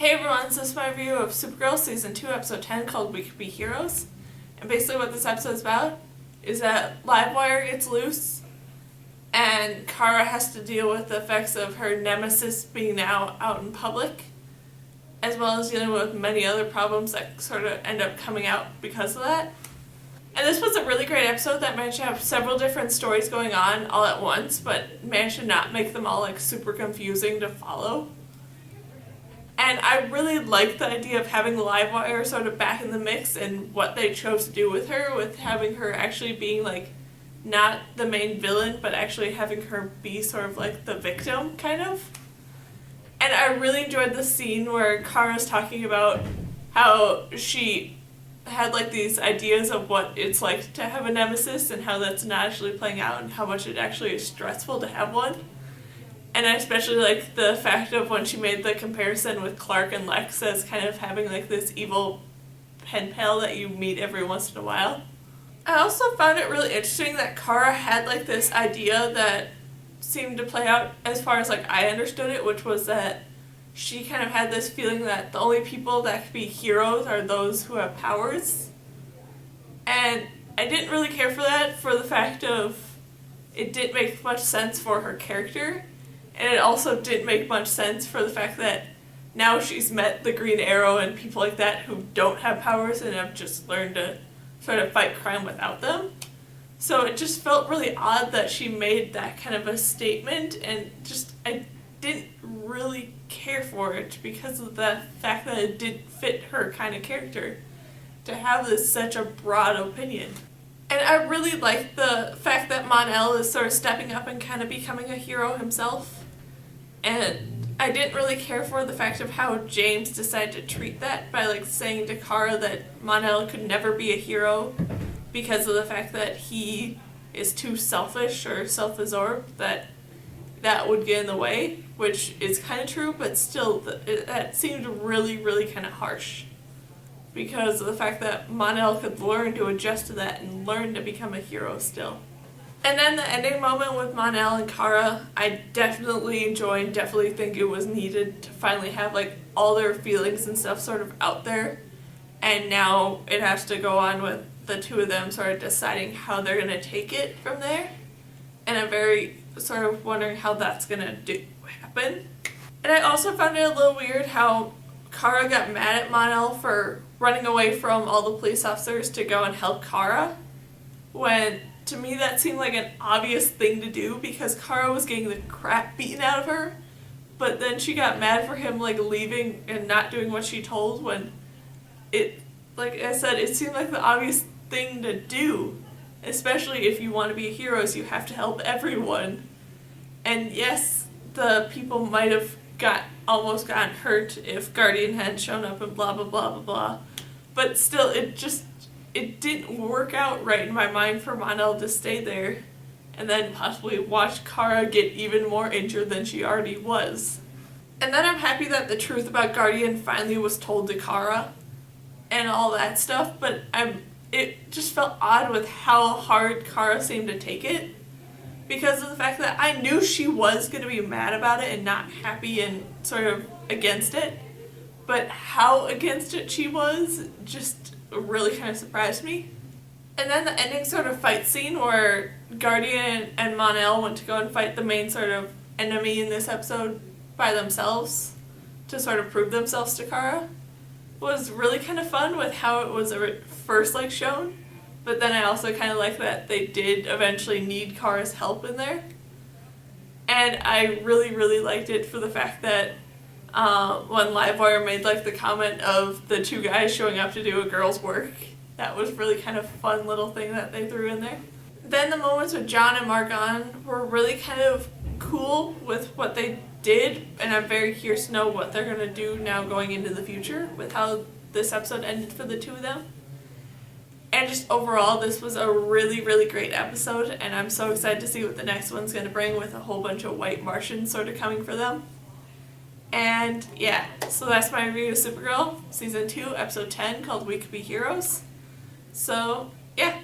Hey everyone, so this is my review of Supergirl Season 2, Episode 10, called We Could Be Heroes. And basically what this episode is about is that Livewire gets loose, and Kara has to deal with the effects of her nemesis being now out in public, as well as dealing with many other problems that sort of end up coming out because of that. And this was a really great episode that managed to have several different stories going on all at once, but managed to not make them all like super confusing to follow. And I really liked the idea of having Livewire sort of back in the mix and what they chose to do with her, with having her actually being like not the main villain, but actually having her be sort of like the victim, kind of. And I really enjoyed the scene where Kara's talking about how she had like these ideas of what it's like to have a nemesis and how that's not actually playing out and how much it actually is stressful to have one. And I especially like the fact of when she made the comparison with Clark and Lex as kind of having like this evil pen pal that you meet every once in a while. I also found it really interesting that Kara had like this idea that seemed to play out as far as like I understood it, which was that she kind of had this feeling that the only people that could be heroes are those who have powers. And I didn't really care for that, for the fact of it didn't make much sense for her character. And it also didn't make much sense for the fact that now she's met the Green Arrow and people like that who don't have powers and have just learned to sort of fight crime without them. So it just felt really odd that she made that kind of a statement, and just I didn't really care for it because of the fact that it didn't fit her kind of character to have this such a broad opinion. And I really like the fact that Mon-El is sort of stepping up and kind of becoming a hero himself. And I didn't really care for the fact of how James decided to treat that by like saying to Kara that Mon-El could never be a hero because of the fact that he is too selfish or self-absorbed, that would get in the way, which is kind of true, but still that seemed really, really kind of harsh because of the fact that Mon-El could learn to adjust to that and learn to become a hero still. And then the ending moment with Mon-El and Kara, I definitely enjoyed, definitely think it was needed to finally have like all their feelings and stuff sort of out there. And now it has to go on with the two of them sort of deciding how they're going to take it from there. And I'm very sort of wondering how that's going to happen. And I also found it a little weird how Kara got mad at Mon-El for running away from all the police officers to go and help Kara, when to me that seemed like an obvious thing to do because Kara was getting the crap beaten out of her, but then she got mad for him like leaving and not doing what she told, when it, like I said, it seemed like the obvious thing to do, especially if you want to be heroes, you have to help everyone. And yes, the people might have almost gotten hurt if Guardian hadn't shown up and blah blah blah blah blah, but still it didn't work out right in my mind for Mon-El to stay there and then possibly watch Kara get even more injured than she already was. And then I'm happy that the truth about Guardian finally was told to Kara and all that stuff, but it just felt odd with how hard Kara seemed to take it because of the fact that I knew she was going to be mad about it and not happy and sort of against it, but how against it she was just really kind of surprised me. And then the ending sort of fight scene where Guardian and Mon-El went to go and fight the main sort of enemy in this episode by themselves to sort of prove themselves to Kara was really kind of fun with how it was first like shown, but then I also kind of like that they did eventually need Kara's help in there. And I really, really liked it for the fact that when Livewire made like the comment of the two guys showing up to do a girl's work, that was really kind of fun little thing that they threw in there. Then the moments with John and Margon were really kind of cool with what they did, and I'm very curious to know what they're going to do now going into the future with how this episode ended for the two of them. And just overall, this was a really, really great episode, and I'm so excited to see what the next one's going to bring with a whole bunch of white Martians sort of coming for them. And yeah, so that's my review of Supergirl, Season 2, Episode 10, called We Could Be Heroes. So, yeah.